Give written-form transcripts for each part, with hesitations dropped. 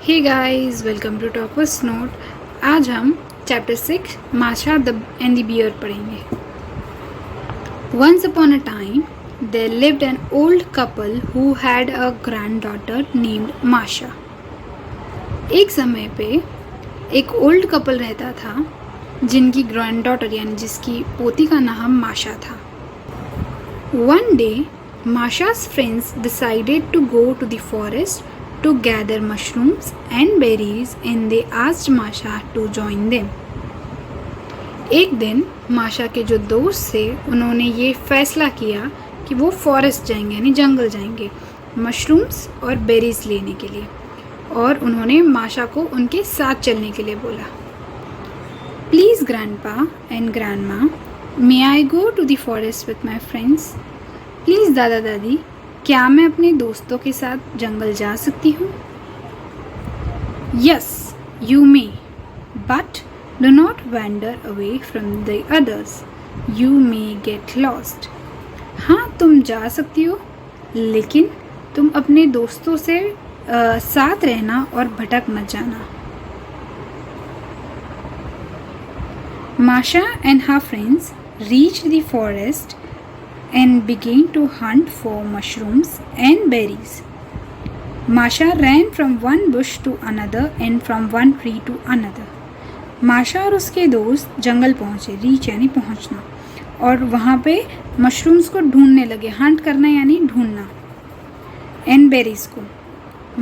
Hey guys, welcome to Toppers Note. आज हम chapter 6 Masha and the bear पढ़ेंगे। Once upon a time there lived an old couple who had a granddaughter named Masha. एक समय पे एक old couple रहता था जिनकी ग्रैंडडॉटर यानी जिसकी पोती का नाम माशा था। One day Masha's friends decided to go to the forest to gather mushrooms and berries and they asked Masha to join them. एक दिन माशा के जो दोस्त थे उन्होंने ये फैसला किया कि वो फॉरेस्ट जाएंगे यानी जंगल जाएंगे मशरूम्स और बेरीज लेने के लिए, और उन्होंने माशा को उनके साथ चलने के लिए बोला। Please grandpa and grandma, may I go to the forest with my friends. Please दादा दादी, क्या मैं अपने दोस्तों के साथ जंगल जा सकती हूँ? Yes you may, but do not wander away from the others, you may get lost. हाँ, तुम जा सकती हो, लेकिन तुम अपने दोस्तों से साथ रहना और भटक मत जाना। माशा and her friends reached the forest and began to hunt for mushrooms and berries. Masha ran from one bush to another and from one tree to another. माशा और उसके दोस्त जंगल पहुँचे, रीच यानी पहुँचना, और वहाँ पे मशरूम्स को ढूंढने लगे। हंट करना यानी ढूंढना, एंड बेरीज को।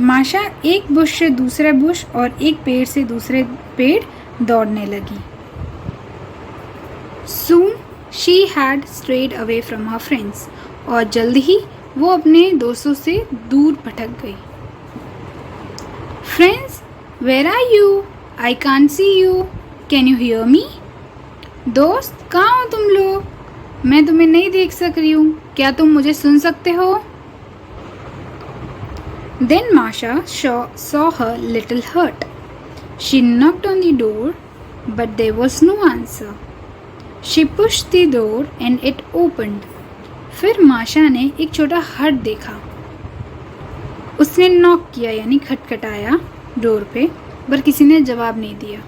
माशा एक बुश से दूसरे बुश और एक पेड़ से दूसरे पेड़ दौड़ने लगी। Soon she had strayed away from her friends, और जल्द ही वो अपने दोस्तों से दूर भटक गई। Friends, where are you? I can't see you. Can you hear me? दोस्त, कहाँ हो तुम लोग? मैं तुम्हें नहीं देख सक रही हूँ, क्या तुम मुझे सुन सकते हो? Then Masha saw her little hut. She knocked on the door, but there was no answer. She pushed the door and it opened. फिर माशा ने एक छोटा हट देखा। उसने नॉक किया यानी खटखटाया डोर पे, पर किसी ने जवाब नहीं दिया।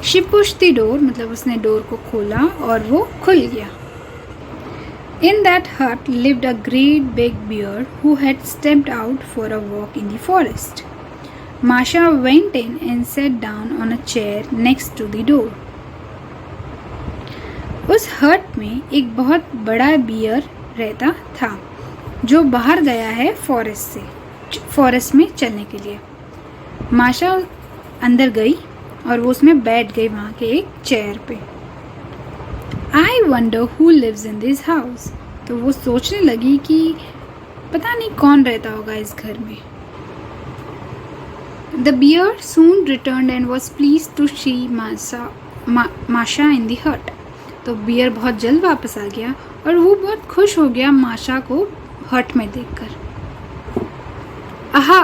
She pushed the door मतलब उसने डोर को खोला और वो खुल गया। In that hut lived a great big bear who had stepped out for a walk in the forest. Masha went in and sat down on a chair next to the door. उस हट में एक बहुत बड़ा beer रहता था जो बाहर गया है फॉरेस्ट में चलने के लिए। माशा अंदर गई और वो उसमें बैठ गई वहाँ के एक चेयर पे। I wonder who lives in this house. तो वो सोचने लगी कि पता नहीं कौन रहता होगा इस घर में। The bear soon returned and was pleased to see Masha in the हट। तो बियर बहुत जल्द वापस आ गया और वो बहुत खुश हो गया माशा को हट में देखकर। Aha,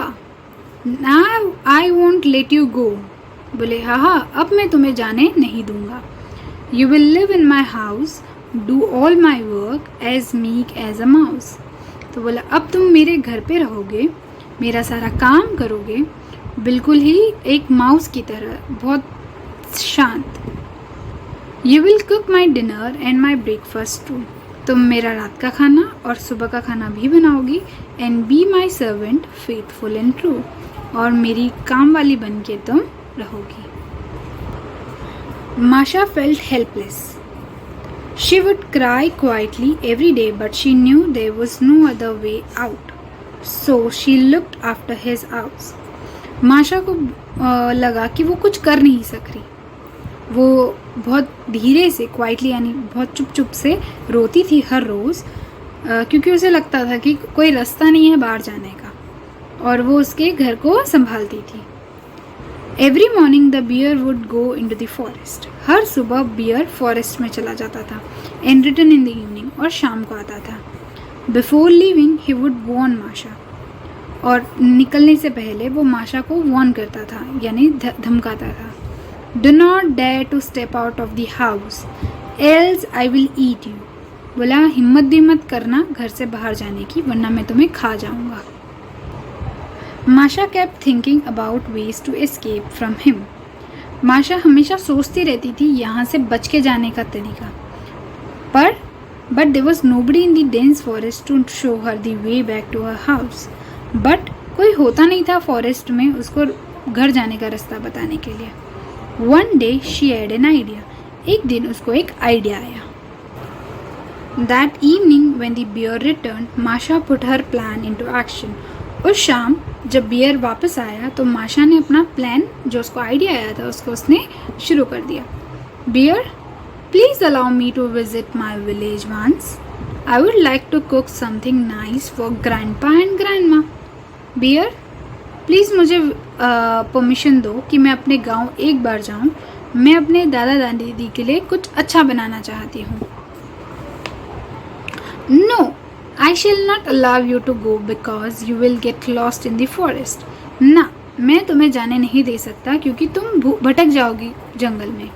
now I won't let you go. बोले, हाँ, अब मैं तुम्हें जाने नहीं दूंगा। You will live in my house, do all my work as meek as a mouse. तो बोला, अब तुम मेरे घर पे रहोगे, मेरा सारा काम करोगे, बिल्कुल ही एक माउस की तरह, बहुत शांत। You will cook my dinner and my breakfast too. तुम मेरा रात का खाना और सुबह का खाना भी बनाओगी। And be my servant, faithful and true. और मेरी काम वाली बन के तुम रहोगी। Masha felt helpless. She would cry quietly every day, but she knew there was no other way out. So she looked after his house. माशा को लगा कि वो कुछ कर नहीं सक रही। वो बहुत धीरे से क्वाइटली यानी बहुत चुप चुप से रोती थी हर रोज़, क्योंकि उसे लगता था कि कोई रास्ता नहीं है बाहर जाने का, और वो उसके घर को संभालती थी। Every morning the bear would go into the forest. हर सुबह बियर फॉरेस्ट में चला जाता था। And return in the evening, और शाम को आता था। Before leaving he would warn Masha. और निकलने से पहले वो माशा को वॉर्न करता था यानी धमकाता था। Do not dare to step out of the house, else I will eat you. बोला, हिम्मत भी मत करना घर से बाहर जाने की, वरना मैं तुम्हें खा जाऊंगा। माशा kept thinking about ways to escape from him. माशा हमेशा सोचती रहती थी यहाँ से बच के जाने का तरीका, पर but there was nobody in the dense forest to show her the way back to her house. But कोई होता नहीं था फॉरेस्ट में उसको घर जाने का रास्ता बताने के लिए. One day she had an idea. एक दिन उसको एक आइडिया आया. That evening when the bear returned, Masha put her plan into action. उस शाम जब बियर वापस आया तो माशा ने अपना प्लान जो उसको आइडिया आया था उसको उसने शुरू कर दिया. Bear, please allow me to visit my village once. I would like to cook something nice for grandpa and grandma. Bear, please मुझे परमिशन दो कि मैं अपने गांव एक बार जाऊं. मैं अपने दादा दादी के लिए कुछ अच्छा बनाना चाहती हूँ. No, I shall not allow you to go because you will get lost in the forest. ना, मैं तुम्हें जाने नहीं दे सकता क्योंकि तुम भटक जाओगी जंगल में.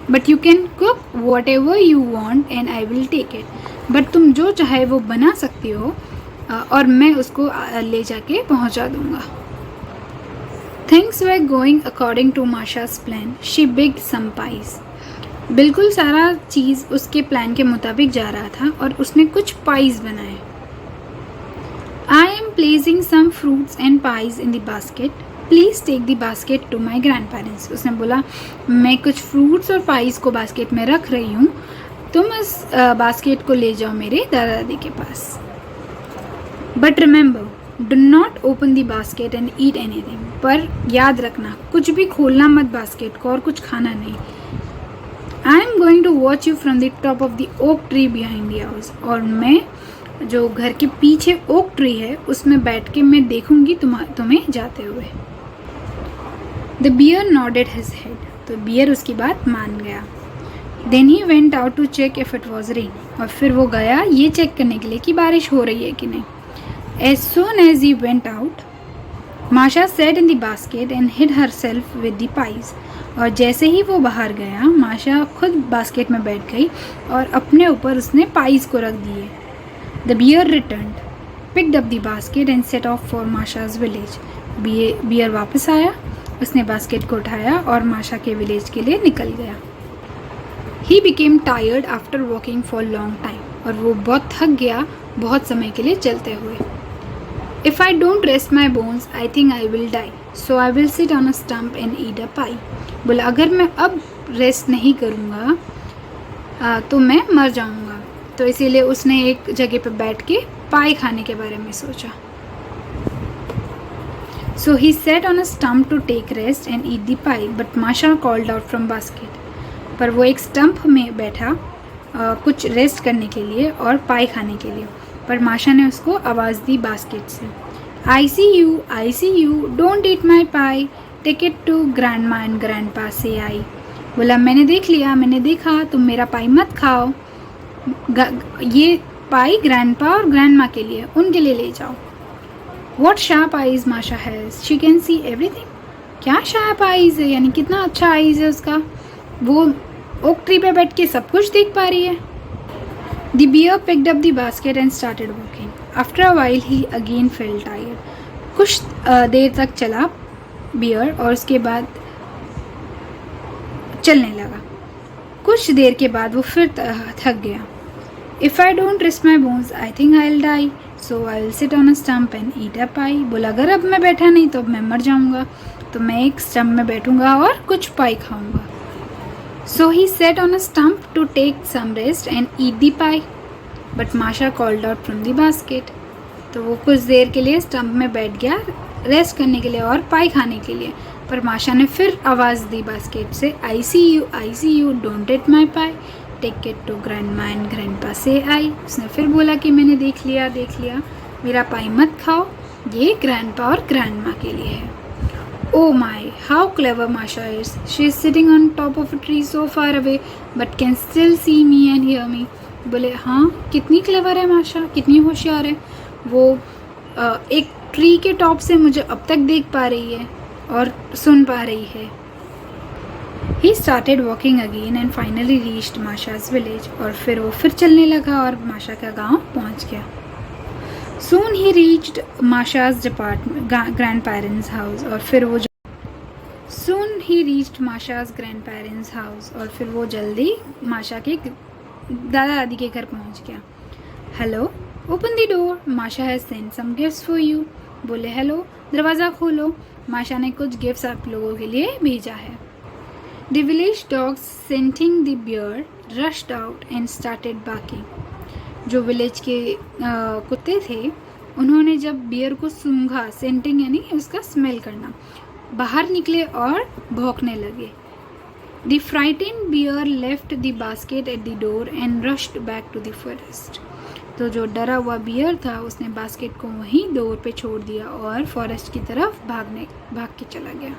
But you can cook whatever you want and I will take it. But तुम जो चाहे वो बना सकती हो और मैं उसको ले जाके पहुंचा दूंगा. Things were going according to Masha's plan. She baked some pies. बिल्कुल सारा चीज़ उसके प्लान के मुताबिक जा रहा था और उसने कुछ पाइज बनाए. I am placing some fruits and pies in the basket. Please take the basket to my grandparents. उसने बोला मैं कुछ फ्रूट्स और पाइज को बास्केट में रख रही हूँ, तुम इस बास्केट को ले जाओ मेरे दादा दादी के पास. But remember, do not open the basket and eat anything. पर याद रखना कुछ भी खोलना मत बास्केट को और कुछ खाना नहीं. I am going to watch you from the top of the oak tree behind the house. और मैं जो घर के पीछे ओक ट्री है उसमें बैठ के मैं देखूंगी तुम्हें जाते हुए. The bear nodded his head. तो बियर उसकी बात मान गया. Then he went out to check if it was rain. और फिर वो गया ये चेक करने के लिए कि बारिश हो रही है कि नहीं. As soon as he went out, Masha sat in the basket and hid herself with the pies. और जैसे ही वो बाहर गया माशा खुद बास्केट में बैठ गई और अपने ऊपर उसने पाइज को रख दिए. The bear returned, picked up the basket and set off for Masha's village. Bear वापस आया, उसने बास्केट को उठाया और माशा के विलेज के लिए निकल गया. He became tired after walking for long time. और वो बहुत थक गया बहुत समय के लिए चलते हुए. If I don't rest my bones, I think I will die. So I will sit on a stump and eat a pie. बोला अगर मैं अब रेस्ट नहीं करूँगा तो मैं मर जाऊँगा. तो इसीलिए उसने एक जगह पे बैठ के पाई खाने के बारे में सोचा. So he sat on a stump to take rest and eat the pie, but Masha called out from basket. पर वो एक स्टंप में बैठा कुछ रेस्ट करने के लिए और पाई खाने के लिए. पर माशा ने उसको आवाज़ दी बास्केट से. I see you, don't eat my pie. Take it to grandma and grandpa, say I. बोला मैंने देख लिया, मैंने देखा, तुम मेरा पाई मत खाओ. ये पाई ग्रैंडपा और ग्रैंडमा के लिए, उनके लिए ले जाओ. What sharp eyes Masha has. She can see everything. क्या sharp eyes है, यानी कितना अच्छा आईज है उसका. वो ओक ट्री पे बैठ के सब कुछ देख पा रही है. The bear picked up the basket and started walking. After a while, he again felt tired. कुछ देर तक चला बियर और उसके बाद चलने लगा. कुछ देर के बाद वो फिर थक गया. If I don't rest my bones, I think I'll die. So I will sit on a stump and eat a pie. बोला अगर अब मैं बैठा नहीं तो अब मैं मर जाऊँगा, तो मैं एक स्टम्प में बैठूँगा और कुछ पाई खाऊँगा. So he sat on a stump to take some rest and eat the pie. But Masha called out from the basket. तो वो कुछ देर के लिए स्टम्प में बैठ गया रेस्ट करने के लिए और पाई खाने के लिए. पर माशा ने फिर आवाज़ दी बास्केट से, I see you, don't eat my pie. Take it to grandma and grandpa, say I. उसने फिर बोला कि मैंने देख लिया, मेरा पाई मत खाओ, ये ग्रैंडपा और ग्रैंडमा के लिए है. Oh my, how clever Masha is. She is sitting on top of a tree so far away but can still see me and hear me. बोले हाँ कितनी क्लेवर है माशा, कितनी होशियार है. वो एक ट्री के टॉप से मुझे अब तक देख पा रही है और सुन पा रही है. He started walking again and finally reached Masha's village. और फिर वो फिर चलने लगा और माशा का गांव पहुंच गया. Soon he reached Masha's grandparents' house और फिर वो Soon he reached Masha's grandparents' house और फिर वो जल्दी माशा के दादा दादी के घर पहुंच गया. Hello, open the door. Masha has sent some gifts for you. बोले हेलो, दरवाज़ा खोलो, माशा ने कुछ गिफ्ट्स आप लोगों के लिए भेजा है. The village dogs scenting the bear rushed out and started barking. जो विलेज के कुत्ते थे उन्होंने जब बियर को सूंघा, सेंटिंग यानी उसका स्मेल करना, बाहर निकले और भौंकने लगे. The frightened bear left the basket at the door and rushed back to the forest. तो जो डरा हुआ बियर था उसने बास्केट को वहीं डोर पे छोड़ दिया और फॉरेस्ट की तरफ भाग के चला गया.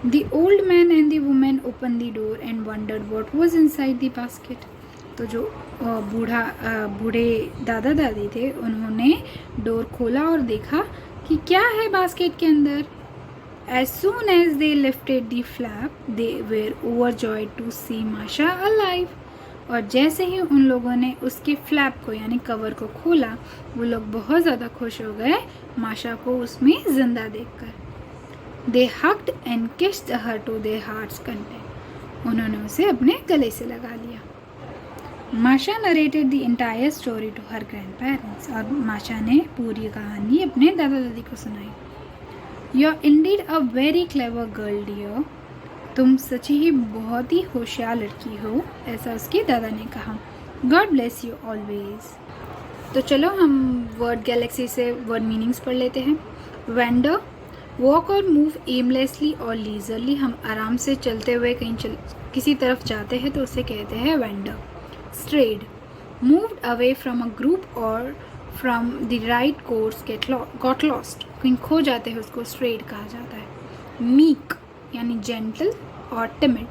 The old man and the woman opened the door and wondered what was inside the basket. तो जो बूढ़े दादा दादी थे उन्होंने डोर खोला और देखा कि क्या है बास्केट के अंदर. As soon as they lifted the flap, they were overjoyed to see Masha alive. और जैसे ही उन लोगों ने उसके फ्लैप को यानी कवर को खोला, वो लोग बहुत ज़्यादा खुश हो गए माशा को उसमें ज़िंदा देखकर. They hugged and kissed her to their heart's content. उन्होंने उसे अपने गले से लगा लिया. माशा narrated the entire story to her grandparents. और माशा ने पूरी कहानी अपने दादा दादी को सुनाई. You're indeed a very clever girl, dear. तुम सच्ची ही बहुत ही होशियार लड़की हो, ऐसा उसके दादा ने कहा. God bless you always. तो चलो हम वर्ड गैलेक्सी से वर्ड मीनिंग्स पढ़ लेते हैं. वेंडर, वॉक और मूव एमलेसली और लीजरली. हम आराम से चलते हुए कहीं किसी तरफ जाते हैं तो उसे कहते हैं wander. Strayed, moved away from a group और from the right course got lost. कहीं खो जाते हैं उसको स्ट्रेड कहा जाता है. मीक यानी जेंटल और टिमिड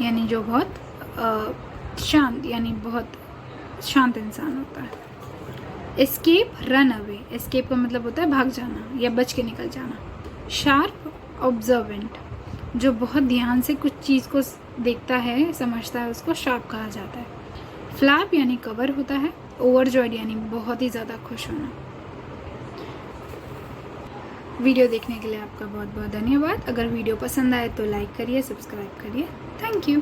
यानी जो बहुत शांत यानी बहुत शांत इंसान होता है. Escape, run away. एस्केप का मतलब होता है भाग जाना या बच के निकल जाना. Sharp, observant. जो बहुत ध्यान से कुछ चीज़ को देखता है समझता है उसको शार्प कहा जाता है. फ्लैप यानी कवर होता है. ओवरजॉयड यानी बहुत ही ज़्यादा खुश होना. वीडियो देखने के लिए आपका बहुत बहुत धन्यवाद. अगर वीडियो पसंद आए तो लाइक करिए, सब्सक्राइब करिए. Thank you.